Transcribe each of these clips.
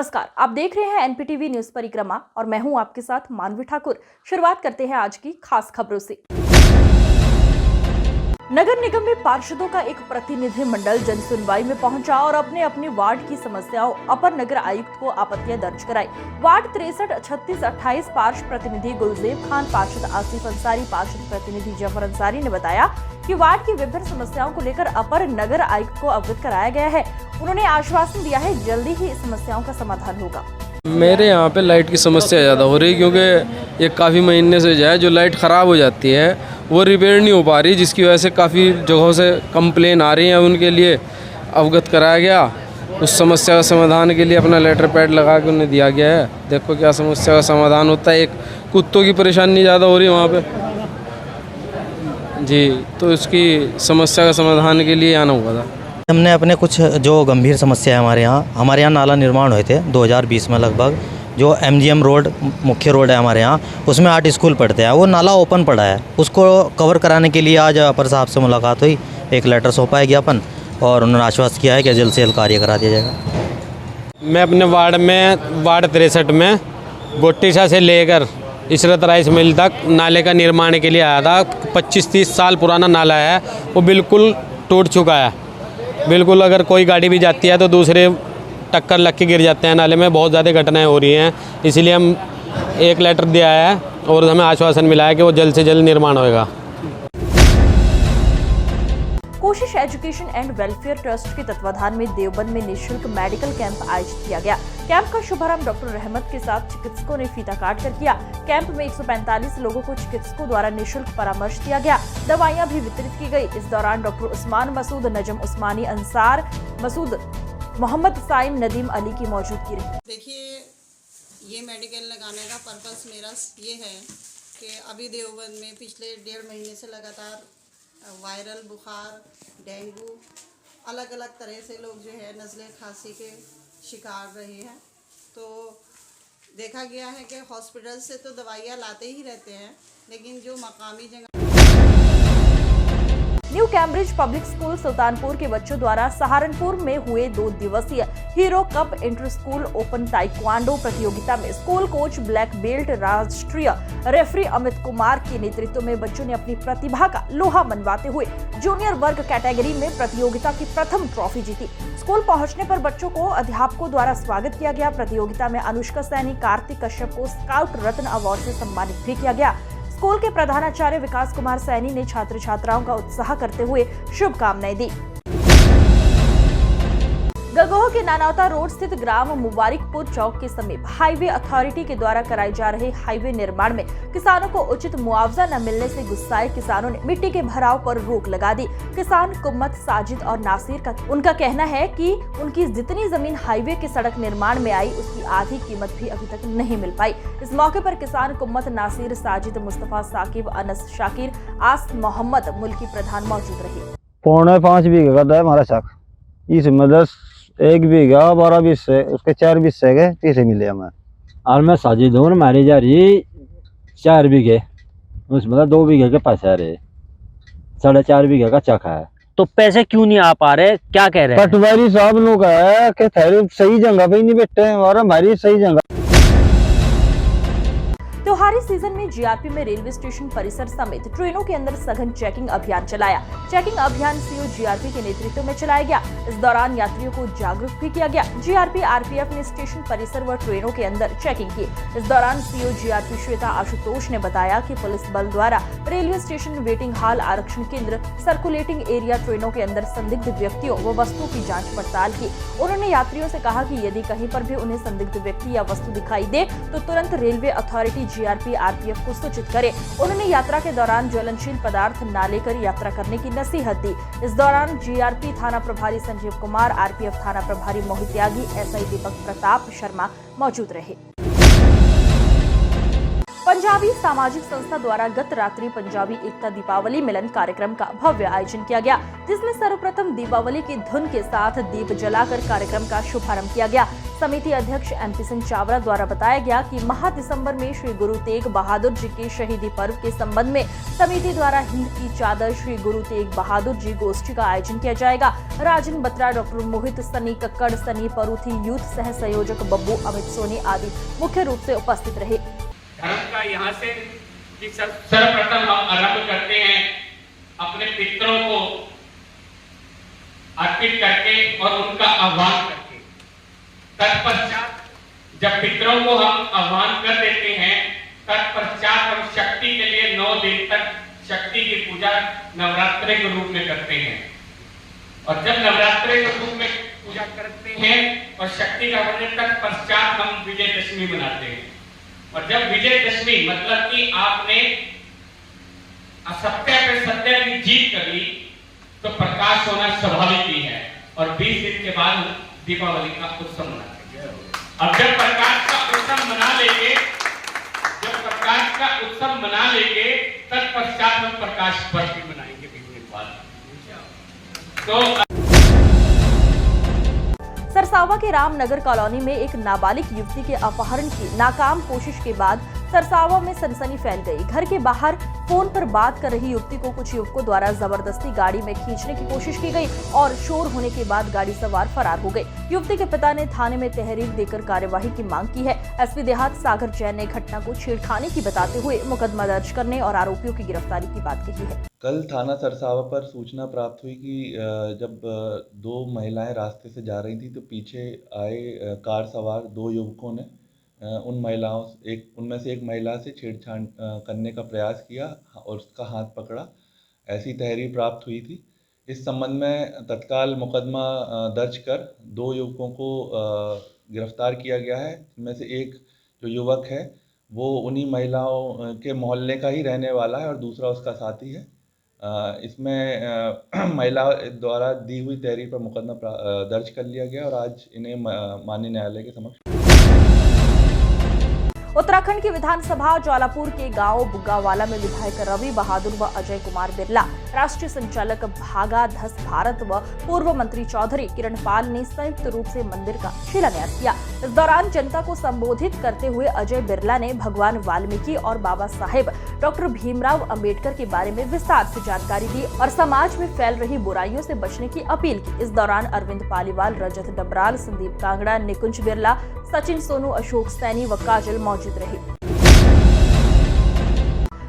नमस्कार, आप देख रहे हैं एनपीटीवी न्यूज परिक्रमा और मैं हूं आपके साथ मानवी ठाकुर। शुरुआत करते हैं आज की खास खबरों से। नगर निगम में पार्षदों का एक प्रतिनिधि मंडल जन सुनवाई में पहुंचा और अपने अपने वार्ड की समस्याओं अपर नगर आयुक्त को आपत्तियां दर्ज कराई। वार्ड 63, 36, 28 पार्षद प्रतिनिधि गुलजेब खान, पार्षद आसिफ अंसारी, पार्षद प्रतिनिधि जफर अंसारी ने बताया कि वार्ड की विभिन्न समस्याओं को लेकर अपर नगर आयुक्त को अवगत कराया गया है। उन्होंने आश्वासन दिया है जल्दी ही इस समस्याओं का समाधान होगा। मेरे यहाँ पे लाइट की समस्या ज़्यादा हो रही है क्योंकि ये काफ़ी महीने से जो है जो लाइट ख़राब हो जाती है वो रिपेयर नहीं हो पा रही, जिसकी वजह से काफ़ी जगहों से कंप्लेन आ रही है। उनके लिए अवगत कराया गया। उस समस्या का समाधान के लिए अपना लेटर पैड लगा के उन्हें दिया गया है। देखो क्या समस्या का समाधान होता है। एक कुत्तों की परेशानी ज़्यादा हो रही है वहाँ पर जी, तो इसकी समस्या का समाधान के लिए आना हुआ था। हमने अपने कुछ जो गंभीर समस्या है हमारे यहाँ नाला निर्माण हुए थे 2020 में लगभग। जो एमजीएम रोड मुख्य रोड है हमारे यहाँ, उसमें 8 स्कूल पढ़ते हैं। वो नाला ओपन पड़ा है, उसको कवर कराने के लिए आज अपर साहब से मुलाकात हुई। एक लेटर सौंपा है ज्ञापन और उन्होंने आश्वस्त किया है कि जल्द से जल्द कार्य करा दिया जाएगा। मैं अपने वार्ड 63 में गोटीशा से लेकर इशरत राइस मिल तक नाले का निर्माण के लिए आया था। 25-30 साल पुराना नाला है, वो बिल्कुल टूट चुका है। बिल्कुल अगर कोई गाड़ी भी जाती है तो दूसरे टक्कर लग के गिर जाते हैं नाले में। बहुत ज़्यादा घटनाएं हो रही हैं, इसलिए हम एक लेटर दिया है और हमें आश्वासन मिला है कि वो जल्द से जल्द निर्माण होएगा। कोशिश एजुकेशन एंड वेलफेयर ट्रस्ट के तत्वाधान में देवबंद में निःशुल्क मेडिकल कैंप आयोजित किया गया। कैंप का शुभारंभ डॉक्टर रहमत के साथ चिकित्सकों ने फीता काट कर किया। कैंप में 145 लोगों को चिकित्सकों द्वारा निःशुल्क परामर्श दिया गया। दवाइयां भी वितरित की गई। इस दौरान डॉक्टर उस्मान मसूद, नजम उस्मानी, अंसार मसूद, मोहम्मद साइम, नदीम अली की मौजूदगी रही। देखिए, ये मेडिकल लगाने का पर्पस मेरा ये है कि अभी देवबंद में पिछले 1.5 महीने से लगातार वायरल बुखार, डेंगू, अलग अलग तरह से लोग जो है नज़ले खांसी के शिकार रहे हैं। तो देखा गया है कि हॉस्पिटल से तो दवाइयाँ लाते ही रहते हैं, लेकिन जो मकामी जगह new Cambridge public school Sultanpur के बच्चों द्वारा सहारनपुर में हुए 2 दिवसीय hero cup inter school open taekwondo प्रतियोगिता में स्कूल कोच ब्लैक बेल्ट राष्ट्रीय रेफरी अमित कुमार के नेतृत्व में बच्चों ने अपनी प्रतिभा का लोहा मनवाते हुए जूनियर वर्ग कैटेगरी में प्रतियोगिता की प्रथम ट्रॉफी जीती। स्कूल पहुंचने पर बच्चों को अध्यापकों द्वारा स्वागत किया गया। प्रतियोगिता में अनुष्का सैनी, कार्तिक कश्यप को स्काउट रत्न अवार्ड से सम्मानित भी किया गया। स्कूल के प्रधानाचार्य विकास कुमार सैनी ने छात्र छात्राओं का उत्साह करते हुए शुभकामनाएं दी। गगोह के नानौता रोड स्थित ग्राम मुबारिकपुर चौक के समीप हाईवे अथॉरिटी के द्वारा कराए जा रहे हाईवे निर्माण में किसानों को उचित मुआवजा न मिलने से गुस्साए किसानों ने मिट्टी के भराव पर रोक लगा दी। किसान कुम्मत, साजिद और नासिर का उनका कहना है कि उनकी जितनी जमीन हाईवे के सड़क निर्माण में आई उसकी आधी कीमत भी अभी तक नहीं मिल पाई। इस मौके पर किसान कुम्मत, नासिर, साजिद, मुस्तफा, साकिब, अनस, शाकिर, आस मोहम्मद, मुल्की प्रधान मौजूद रहे। 4.5 बीघे का हमारा शक, इसमें 1 बीघा 12 बीस से उसके 4 बीस से गए 30 मिले हमें। और मैं साजिद हूँ, मारी जा रही 4 बीघे, उसमें 2 बीघे के पैसे आ रहे, 4.5 बीघे का चक है। तो पैसे क्यों नहीं आ पा रहे, क्या कह रहे हैं? पटवारी साहब लोग है कि थैरे सही जगह पे ही नहीं बैठे हैं और हमारी सही जगह। त्योहारी सीजन में जीआरपी में रेलवे स्टेशन परिसर समेत ट्रेनों के अंदर सघन चेकिंग अभियान चलाया। चेकिंग अभियान सीओ जीआरपी के नेतृत्व में चलाया गया। इस दौरान यात्रियों को जागरूक भी किया गया। जीआरपी आरपीएफ ने स्टेशन परिसर व ट्रेनों के अंदर चेकिंग की। इस दौरान सीओ जीआरपी श्वेता आशुतोष ने बताया कि पुलिस बल द्वारा रेलवे स्टेशन, वेटिंग हॉल, आरक्षण केंद्र, सर्कुलेटिंग एरिया, ट्रेनों के अंदर संदिग्ध व्यक्तियों व वस्तुओं की जाँच पड़ताल की। उन्होंने यात्रियों से कहा कि यदि कहीं पर भी उन्हें संदिग्ध व्यक्ति या वस्तु दिखाई दे तो तुरंत रेलवे अथॉरिटी जीआरपी आरपीएफ को सूचित करे। उन्होंने यात्रा के दौरान ज्वलनशील पदार्थ न लेकर यात्रा करने की नसीहत दी। इस दौरान जीआरपी थाना प्रभारी संजीव कुमार, आरपीएफ थाना प्रभारी मोहित त्यागी, एसआई दीपक प्रताप शर्मा मौजूद रहे। पंजाबी सामाजिक संस्था द्वारा गत रात्रि पंजाबी एकता दीपावली मिलन कार्यक्रम का भव्य आयोजन किया गया, जिसमें सर्वप्रथम दीपावली की धुन के साथ दीप जलाकर कार्यक्रम का शुभारंभ किया गया। समिति अध्यक्ष MP सिंह चावड़ा द्वारा बताया गया कि माह दिसंबर में श्री गुरु तेग बहादुर जी के शहीदी पर्व के संबंध में समिति द्वारा हिंद की चादर श्री गुरु तेग बहादुर जी गोष्ठी का आयोजन किया जाएगा। राजन बत्रा, डॉक्टर मोहित, सनी कक्कड़, सनी परूथी, यूथ सह संयोजक बब्बू, अमित सोनी आदि मुख्य रूप से उपस्थित रहे। धर्म का यहाँ से सर्वप्रथम हम आरंभ करते हैं अपने पितरों को अर्पित करके और उनका आह्वान करके। तत्पश्चात जब पितरों को हम आह्वान कर देते हैं, तत्पश्चात हम शक्ति के लिए 9 दिन तक शक्ति की पूजा नवरात्रि के रूप में करते हैं। और जब नवरात्रि के रूप में पूजा करते हैं और शक्ति का वर्णन, तत्पश्चात हम विजयदशमी मनाते हैं। और जब विजयदशमी मतलब कि आपने असत्य पे सत्य की जीत कर ली, तो प्रकाश होना स्वाभाविक ही है। और 20 दिन के बाद दीपावली का उत्सव मनाते हैं। अब जब प्रकाश का उत्सव मना लेंगे, तत्पश्चात हम प्रकाश पर्व भी मनाएंगे 20 दिन बाद। तो सरसावा के रामनगर कॉलोनी में एक नाबालिग युवती के अपहरण की नाकाम कोशिश के बाद सरसावा में सनसनी फैल गई। घर के बाहर फोन पर बात कर रही युवती को कुछ युवकों द्वारा जबरदस्ती गाड़ी में खींचने की कोशिश की गई और शोर होने के बाद गाड़ी सवार फरार हो गए। युवती के पिता ने थाने में तहरीर देकर कार्यवाही की मांग की है। SP देहात सागर जैन ने घटना को छेड़खानी की बताते हुए मुकदमा दर्ज करने और आरोपियों की गिरफ्तारी की बात कही है। कल थाना सरसावा पर सूचना प्राप्त हुई कि जब 2 महिलाएं रास्ते से जा रही थी तो पीछे आए कार सवार 2 युवकों ने उनमें से एक महिला से छेड़छाड़ करने का प्रयास किया और उसका हाथ पकड़ा। ऐसी तहरीर प्राप्त हुई थी। इस संबंध में तत्काल मुकदमा दर्ज कर 2 युवकों को गिरफ्तार किया गया है। इनमें से एक जो युवक है वो उन्हीं महिलाओं के मोहल्ले का ही रहने वाला है और दूसरा उसका साथी है। इसमें महिला द्वारा दी हुई तहरीर पर मुकदमा दर्ज कर लिया गया और आज इन्हें माननीय न्यायालय के समक्ष। उत्तराखंड की विधानसभा ज्वालापुर के गांव बुग्गावाला में विधायक रवि बहादुर व अजय कुमार बिरला, राष्ट्रीय संचालक भागा धस भारत व पूर्व मंत्री चौधरी किरण पाल ने संयुक्त रूप से मंदिर का शिलान्यास किया। इस दौरान जनता को संबोधित करते हुए अजय बिरला ने भगवान वाल्मीकि और बाबा साहेब डॉक्टर भीमराव अंबेडकर के बारे में विस्तार से जानकारी दी और समाज में फैल रही बुराइयों से बचने की अपील की। इस दौरान अरविंद पालीवाल, रजत डबराल, संदीप कांगड़ा, निकुंज बिरला, सचिन सोनू, अशोक सैनी व काजल मौजूद रहे।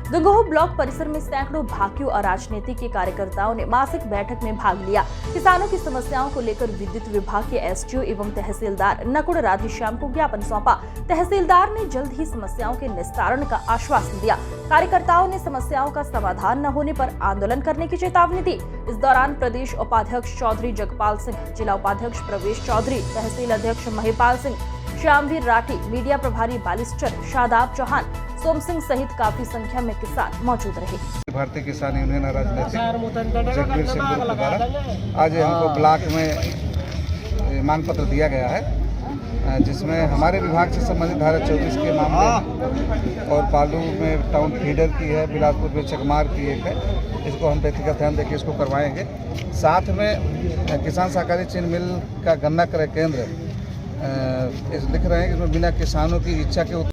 गंगोह ब्लॉक परिसर में सैकड़ों भाकियों और राजनीतिक के कार्यकर्ताओं ने मासिक बैठक में भाग लिया। किसानों की समस्याओं को लेकर विद्युत विभाग के SDO एवं तहसीलदार नकुड़ राधेश्याम को ज्ञापन सौंपा। तहसीलदार ने जल्द ही समस्याओं के निस्तारण का आश्वासन दिया। कार्यकर्ताओं ने समस्याओं का समाधान न होने पर आंदोलन करने की चेतावनी दी। इस दौरान प्रदेश उपाध्यक्ष चौधरी जगपाल सिंह, जिला उपाध्यक्ष प्रवेश चौधरी, तहसील अध्यक्ष महिपाल सिंह, श्यामवीर राठी, मीडिया प्रभारी बालिस्टर, शादाब चौहान, सोम सिंह सहित काफी संख्या में किसान मौजूद रहे। भारतीय किसान यूनियन राजनीतिक जगबीर सिंह द्वारा आज हमको ब्लॉक में मांग पत्र दिया गया है, जिसमें हमारे विभाग से संबंधित धारा 24 के मामले और पालू में टाउन फीडर की है, बिलासपुर में चकमार की एक है। इसको हम व्यक्तिगत ध्यान देकर इसको करवाएंगे। साथ में किसान सहकारी चीनी मिल का गन्ना क्रय केंद्र लिख रहे हैं कि इसमें बिना किसानों की इच्छा के।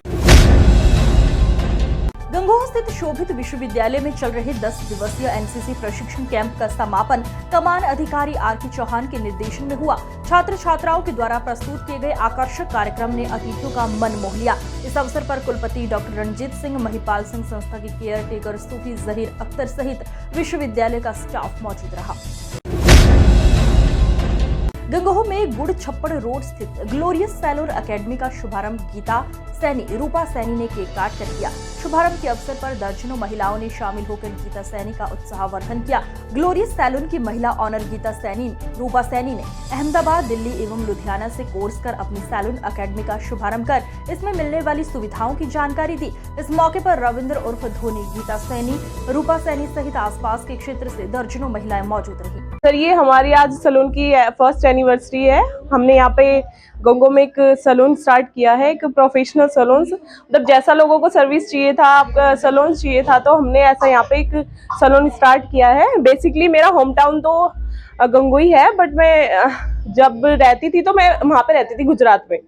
गंगोह स्थित शोभित विश्वविद्यालय में चल रहे 10 दिवसीय NCC प्रशिक्षण कैंप का समापन कमान अधिकारी RK चौहान के निर्देशन में हुआ। छात्र छात्राओं के द्वारा प्रस्तुत किए गए आकर्षक कार्यक्रम ने अतिथियों का मन मोह लिया। इस अवसर पर कुलपति डॉक्टर रणजीत सिंह, महिपाल सिंह, संस्था के केयर टेकर सूफी जहीर अख्तर सहित विश्वविद्यालय का स्टाफ मौजूद रहा। गंगोह में गुड़ छप्पड़ रोड स्थित ग्लोरियस सैलून एकेडमी का शुभारंभ गीता सैनी, रूपा सैनी ने केक काट कर किया। शुभारंभ के अवसर पर दर्जनों महिलाओं ने शामिल होकर गीता सैनी का उत्साहवर्धन किया। ग्लोरियस सैलून की महिला ऑनर गीता सैनी, रूपा सैनी ने अहमदाबाद, दिल्ली एवं लुधियाना से कोर्स कर अपनी सैलून एकेडमी का शुभारंभ कर इसमें मिलने वाली सुविधाओं की जानकारी दी। इस मौके पर रविंद्र उर्फ धोनी, गीता सैनी, रूपा सैनी सहित आसपास के क्षेत्र से दर्जनों महिलाएं मौजूद रही। सर ये हमारी आज सलून की फर्स्ट एनिवर्सरी है। हमने यहाँ पे गंगो में एक सलून स्टार्ट किया है, एक प्रोफेशनल सलून। मतलब जैसा लोगों को सर्विस चाहिए था, सलून चाहिए था, तो हमने ऐसा यहाँ पे एक सलून स्टार्ट किया है। बेसिकली मेरा होम टाउन तो गंगो ही है, बट मैं जब रहती थी तो मैं वहाँ पे रहती थी गुजरात में।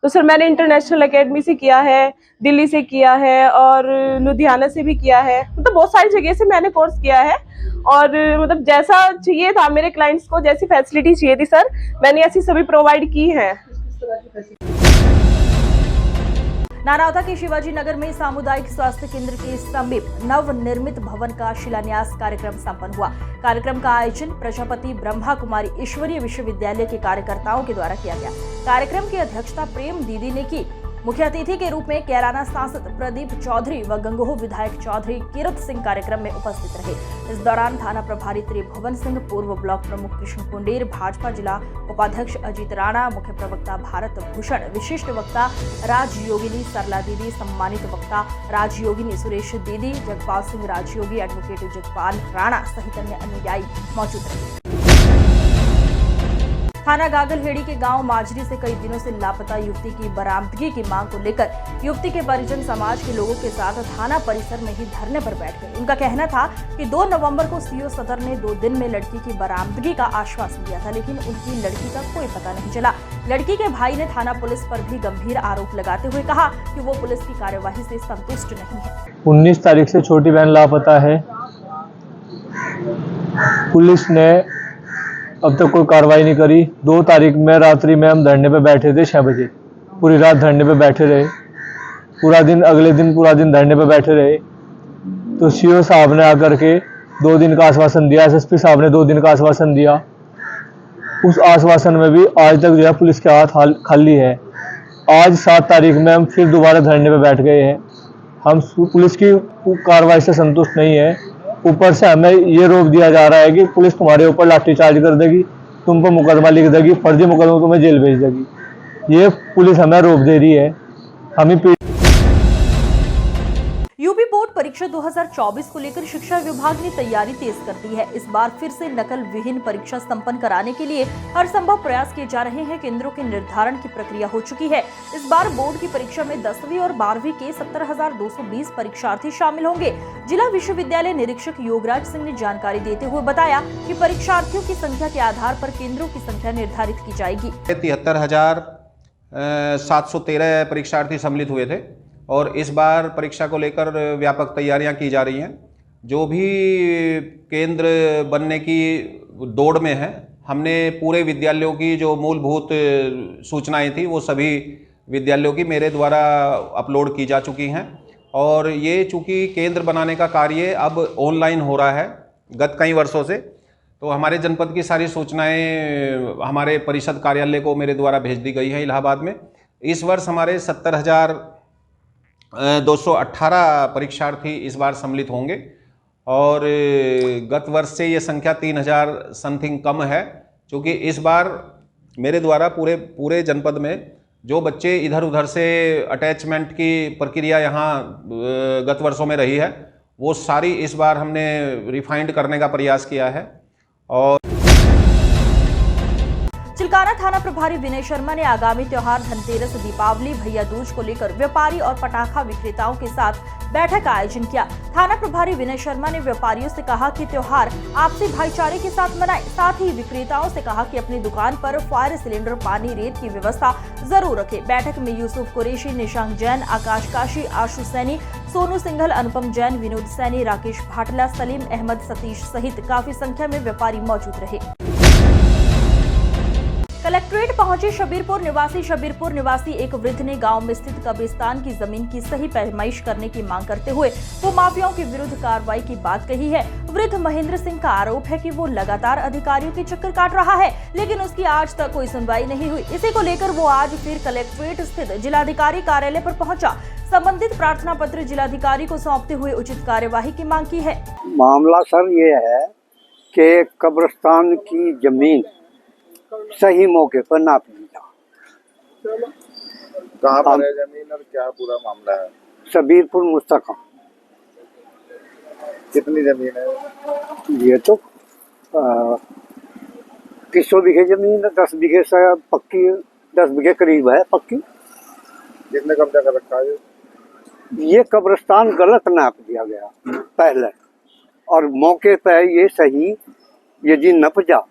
तो सर मैंने इंटरनेशनल एकेडमी से किया है, दिल्ली से किया है और लुधियाना से भी किया है। मतलब बहुत सारी जगह से मैंने कोर्स किया है और मतलब जैसा चाहिए था मेरे क्लाइंट्स को, जैसी फैसिलिटी चाहिए थी सर, मैंने ऐसी सभी प्रोवाइड की है। नानावता के शिवाजी नगर में सामुदायिक स्वास्थ्य केंद्र के समीप नवनिर्मित भवन का शिलान्यास कार्यक्रम संपन्न हुआ। कार्यक्रम का आयोजन प्रजापति ब्रह्मा कुमारी ईश्वरीय विश्वविद्यालय के कार्यकर्ताओं के द्वारा किया गया। कार्यक्रम की अध्यक्षता प्रेम दीदी ने की। मुख्य अतिथि के रूप में कैराना सांसद प्रदीप चौधरी व गंगोह विधायक चौधरी कीरत सिंह कार्यक्रम में उपस्थित रहे। इस दौरान थाना प्रभारी त्रिभुवन सिंह, पूर्व ब्लॉक प्रमुख कृष्ण कुंडेर, भाजपा जिला उपाध्यक्ष अजीत राणा, मुख्य प्रवक्ता भारत भूषण, विशिष्ट वक्ता राजयोगिनी सरला दीदी, सम्मानित वक्ता राजयोगिनी सुरेश दीदी, जगपाल सिंह राजयोगी, एडवोकेट जगपाल राणा सहित अन्य अनुयायी मौजूद रहे। थाना गागलहेड़ी के गांव माजरी से कई दिनों से लापता युवती की बरामदगी की मांग को लेकर युवती के परिजन समाज के लोगों के साथ थाना परिसर में ही धरने पर बैठ गए। उनका कहना था कि 2 नवंबर को सीओ सदर ने 2 दिन में लड़की की बरामदगी का आश्वासन दिया था, लेकिन उनकी लड़की का कोई पता नहीं चला। लड़की के भाई ने थाना पुलिस पर भी गंभीर आरोप लगाते हुए कहा कि वो पुलिस की कार्यवाही से संतुष्ट नहीं है। 19 तारीख से छोटी बहन लापता है। पुलिस ने अब तक कोई कार्रवाई नहीं करी। 2 तारीख में रात्रि में हम धरने पे बैठे थे 6 बजे, पूरी रात धरने पे बैठे रहे, पूरा दिन, अगले दिन पूरा दिन धरने पे बैठे रहे। तो सीओ साहब ने आकर के 2 दिन का आश्वासन दिया, एसएसपी साहब ने 2 दिन का आश्वासन दिया। उस आश्वासन में भी आज तक जो है पुलिस के हाथ खाली है। आज 7 तारीख में हम फिर दोबारा धरने पे बैठ गए हैं। हम पुलिस की कार्रवाई से संतुष्ट नहीं है। ऊपर से हमें ये रोक दिया जा रहा है कि पुलिस तुम्हारे ऊपर लाठीचार्ज कर देगी, तुम पर मुकदमा लिख देगी, फर्जी मुकदमा तुम्हें जेल भेज देगी। ये पुलिस हमें रोक दे रही है। हमें यूपी बोर्ड परीक्षा 2024 को लेकर शिक्षा विभाग ने तैयारी तेज कर दी है। इस बार फिर से नकल विहीन परीक्षा संपन्न कराने के लिए हर संभव प्रयास किए जा रहे हैं। केंद्रों के निर्धारण की प्रक्रिया हो चुकी है। इस बार बोर्ड की परीक्षा में 10वीं और 12वीं के 17,220 परीक्षार्थी शामिल होंगे। जिला विश्वविद्यालय निरीक्षक योगराज सिंह ने जानकारी देते हुए बताया कि परीक्षार्थियों की संख्या के आधार पर केंद्रों की संख्या निर्धारित की जाएगी। 73,713 परीक्षार्थी सम्मिलित हुए थे और इस बार परीक्षा को लेकर व्यापक तैयारियां की जा रही हैं। जो भी केंद्र बनने की दौड़ में है, हमने पूरे विद्यालयों की जो मूलभूत सूचनाएं थी वो सभी विद्यालयों की मेरे द्वारा अपलोड की जा चुकी हैं। और ये चूँकि केंद्र बनाने का कार्य अब ऑनलाइन हो रहा है गत कई वर्षों से, तो हमारे जनपद की सारी सूचनाएं हमारे परिषद कार्यालय को मेरे द्वारा भेज दी गई हैं इलाहाबाद में। इस वर्ष हमारे 70,218 परीक्षार्थी इस बार सम्मिलित होंगे और गत वर्ष से ये संख्या 3,000 समथिंग कम है, क्योंकि इस बार मेरे द्वारा पूरे जनपद में जो बच्चे इधर उधर से अटैचमेंट की प्रक्रिया यहाँ गत वर्षों में रही है, वो सारी इस बार हमने रिफाइंड करने का प्रयास किया है। और चिलकाना थाना प्रभारी विनय शर्मा ने आगामी त्योहार धनतेरस, दीपावली, भैया दूज को लेकर व्यापारी और पटाखा विक्रेताओं के साथ बैठक का आयोजन किया। थाना प्रभारी विनय शर्मा ने व्यापारियों से कहा कि त्योहार आपसी भाईचारे के साथ मनाएं। साथ ही विक्रेताओं से कहा कि अपनी दुकान पर फायर सिलेंडर, पानी, रेत की व्यवस्था जरूर रखें। बैठक में यूसुफ कुरैशी, निशांक जैन, आकाश काशी, आशु सैनी, सोनू सिंघल, अनुपम जैन, विनोद सैनी, राकेश भाटला, सलीम अहमद, सतीश सहित काफी संख्या में व्यापारी मौजूद रहे। कलेक्ट्रेट पहुंचे शबीरपुर निवासी एक वृद्ध ने गांव में स्थित कब्रिस्तान की जमीन की सही पैमाइश करने की मांग करते हुए वो माफियाओं के विरुद्ध कार्रवाई की बात कही है। वृद्ध महेंद्र सिंह का आरोप है कि वो लगातार अधिकारियों के चक्कर काट रहा है, लेकिन उसकी आज तक कोई सुनवाई नहीं हुई। इसी को लेकर वो आज फिर कलेक्ट्रेट स्थित जिलाधिकारी कार्यालय पर पहुंचा। संबंधित प्रार्थना पत्र जिलाधिकारी को सौंपते हुए उचित कार्यवाही की मांग की है। मामला सर ये है कि कब्रिस्तान की जमीन सही मौके पर नाप ली जाए। कहाँ पर है जमीन और क्या पूरा मामला है? शबीरपुर मुस्तकम। कितनी जमीन है? ये तो 300 बीघे जमीन, 10 बीघे से पक्की, 10 बीघे करीब है पक्की। किसने कब्जा कर रखा है? ये कब्रिस्तान गलत नाप दिया गया पहले, और मौके पे ये सही यदि नप जा।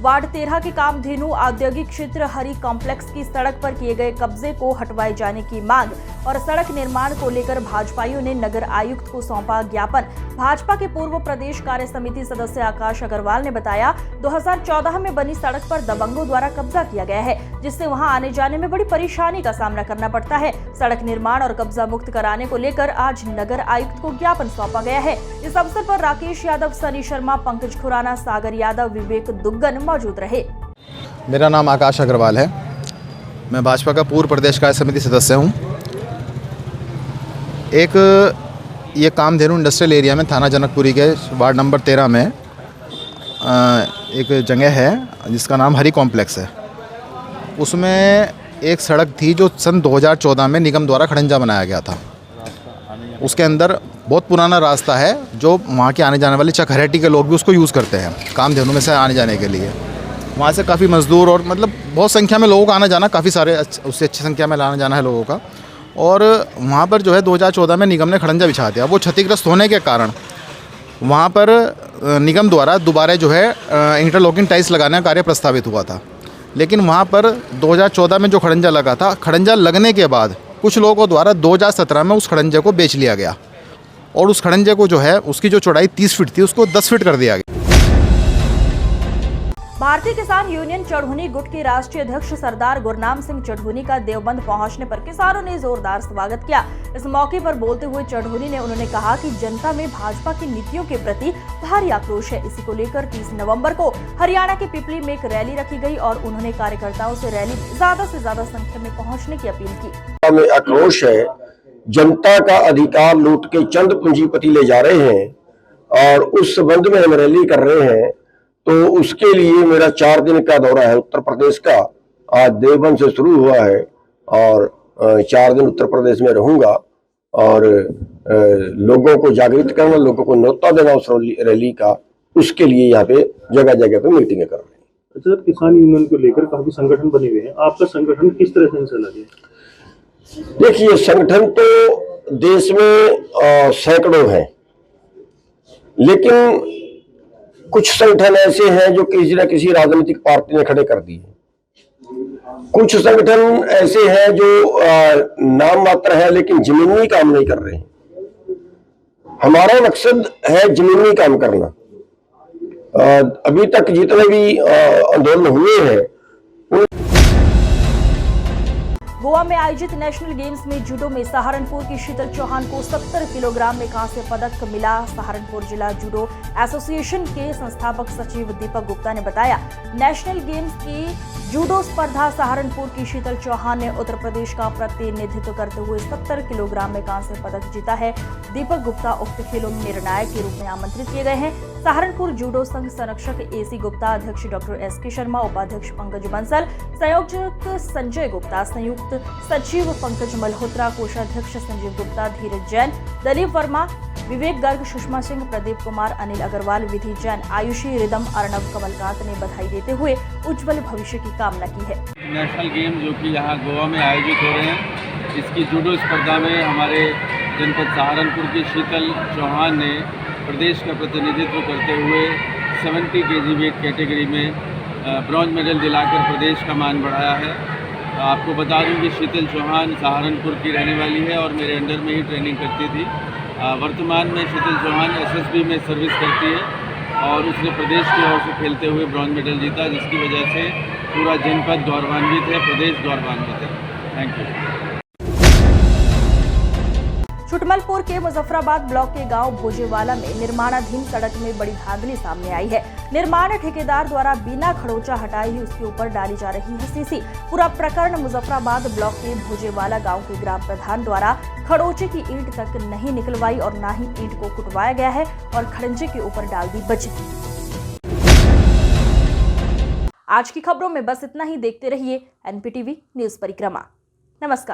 वार्ड 13 के कामधेनु औद्योगिक क्षेत्र हरि कॉम्प्लेक्स की सड़क पर किए गए कब्जे को हटवाए जाने की मांग और सड़क निर्माण को लेकर भाजपाइयों ने नगर आयुक्त को सौंपा ज्ञापन। भाजपा के पूर्व प्रदेश कार्य समिति सदस्य आकाश अग्रवाल ने बताया, 2014 में बनी सड़क पर दबंगों द्वारा कब्जा किया गया है, जिससे वहां आने जाने में बड़ी परेशानी का सामना करना पड़ता है। सड़क निर्माण और कब्जा मुक्त कराने को लेकर आज नगर आयुक्त को ज्ञापन सौंपा गया है। इस अवसर पर राकेश यादव, सनी शर्मा, पंकज खुराना, सागर यादव, विवेक दुग्गन मौजूद रहे। मेरा नाम आकाश अग्रवाल है। मैं भाजपा का पूर्व प्रदेश कार्य समिति सदस्य हूँ। एक ये कामधेनु इंडस्ट्रियल एरिया में थाना जनकपुरी के वार्ड नंबर 13 में एक जगह है जिसका नाम हरि कॉम्प्लेक्स है। उसमें एक सड़क थी जो सन 2014 में निगम द्वारा खड़ंजा बनाया गया था। उसके अंदर बहुत पुराना रास्ता है जो वहाँ के आने जाने वाले चकहरेटी के लोग भी उसको यूज़ करते हैं कामधेनु में से आने जाने के लिए। वहाँ से काफ़ी मज़दूर और मतलब बहुत संख्या में लोगों का आना जाना, काफ़ी सारे उससे अच्छी संख्या में आना जाना है लोगों का। और वहाँ पर जो है 2014 में निगम ने खड़ंजा बिछा दिया। वो क्षतिग्रस्त होने के कारण वहाँ पर निगम द्वारा दोबारा जो है इंटरलॉकिंग टाइल्स लगाने का कार्य प्रस्तावित हुआ था। लेकिन वहाँ पर 2014 में जो खड़ंजा लगा था, खड़ंजा लगने के बाद कुछ लोगों द्वारा 2017 में उस खड़ंजे को बेच लिया गया और उस खड़ंजे को जो है उसकी जो चौड़ाई 30 फीट थी उसको 10 फीट कर दिया गया। भारतीय किसान यूनियन चढ़ूनी गुट के राष्ट्रीय अध्यक्ष सरदार गुरनाम सिंह चढ़ूनी का देवबंद पहुंचने पर किसानों ने जोरदार स्वागत किया। इस मौके पर बोलते हुए चढ़ूनी ने उन्होंने कहा कि जनता में भाजपा की नीतियों के प्रति भारी आक्रोश है। इसी को लेकर 30 नवंबर को हरियाणा के पिपली में एक रैली रखी गई और उन्होंने कार्यकर्ताओं से रैली ज्यादा से ज्यादा संख्या में पहुँचने की अपील की। में आक्रोश है, जनता का अधिकार लूट के चंद पूंजीपति ले जा रहे हैं और उस संबंध में हम रैली कर रहे हैं। तो उसके लिए मेरा 4 दिन का दौरा है उत्तर प्रदेश का। आज देवबंद से शुरू हुआ है और 4 दिन उत्तर प्रदेश में रहूंगा और लोगों को जागृत करना, लोगों को न्योता देना उस रैली का, उसके लिए यहाँ पे जगह जगह पे मीटिंगें कर रहे हैं। अच्छा, किसान यूनियन को लेकर काफी संगठन बने हुए हैं, आपका संगठन किस तरह से इनसे लगे? देखिए, संगठन तो देश में सैकड़ों हैं, लेकिन कुछ संगठन ऐसे हैं जो किसी न किसी राजनीतिक पार्टी ने खड़े कर दिए। कुछ संगठन ऐसे हैं जो नाम मात्र है लेकिन जमीनी काम नहीं कर रहे हैं। हमारा मकसद है जमीनी काम करना। अभी तक जितने भी आंदोलन हुए हैं, गोवा में आयोजित नेशनल गेम्स में जूडो में सहारनपुर की शीतल चौहान को 70 किलोग्राम में कांस्य पदक मिला। सहारनपुर जिला जूडो एसोसिएशन के संस्थापक सचिव दीपक गुप्ता ने बताया, नेशनल गेम्स की जूडो स्पर्धा सहारनपुर की शीतल चौहान ने उत्तर प्रदेश का प्रतिनिधित्व करते हुए 70 किलोग्राम में कांस्य पदक जीता है। दीपक गुप्ता उक्त खेलों में निर्णायक के रूप में आमंत्रित किए गए हैं। सहारनपुर जूडो संघ संरक्षक एसी गुप्ता, अध्यक्ष डॉक्टर एसके शर्मा, उपाध्यक्ष पंकज बंसल, संयोजक संजय गुप्ता, संयुक्त सचिव पंकज मल्होत्रा, कोषाध्यक्ष संजीव गुप्ता, धीरज जैन, दलीप वर्मा, विवेक गर्ग, सुषमा सिंह, प्रदीप कुमार, अनिल अग्रवाल, विधि जैन, आयुषी, रिदम, अर्णव, कमलकांत ने बधाई देते हुए उज्जवल भविष्य की कामना की है। नेशनल गेम जो कि यहाँ गोवा में आयोजित हो रहे हैं, इसकी जूडो स्पर्धा में हमारे जनपद सहारनपुर की शीतल चौहान ने प्रदेश का प्रतिनिधित्व करते हुए 70 kg वेट कैटेगरी में ब्रॉन्ज मेडल दिलाकर प्रदेश का मान बढ़ाया है। आपको बता दूं कि शीतल चौहान सहारनपुर की रहने वाली है और मेरे अंडर में ही ट्रेनिंग करती थी। वर्तमान में शीतल चौहान एसएसबी में सर्विस करती है और उसने प्रदेश की ओर से खेलते हुए ब्रॉन्ज मेडल जीता, जिसकी वजह से पूरा जनपद गौरवान्वित है, प्रदेश गौरवान्वित है। Thank you. छुटमलपुर के मुजफ्फराबाद ब्लॉक के गांव भोजेवाला में निर्माणाधीन सड़क में बड़ी धांधली सामने आई है। निर्माण ठेकेदार द्वारा बिना खड़ोचा हटाए ही उसके ऊपर डाली जा रही है सीसी। पूरा प्रकरण मुजफ्फराबाद ब्लॉक के भोजेवाला गांव के ग्राम प्रधान द्वारा खड़ोचे की ईंट तक नहीं निकलवाई और न ही ईंट को कुटवाया गया है और खड़ंजे के ऊपर डाल दी बजरी। आज की खबरों में बस इतना ही। देखते रहिए एनपीटीवी न्यूज परिक्रमा। नमस्कार।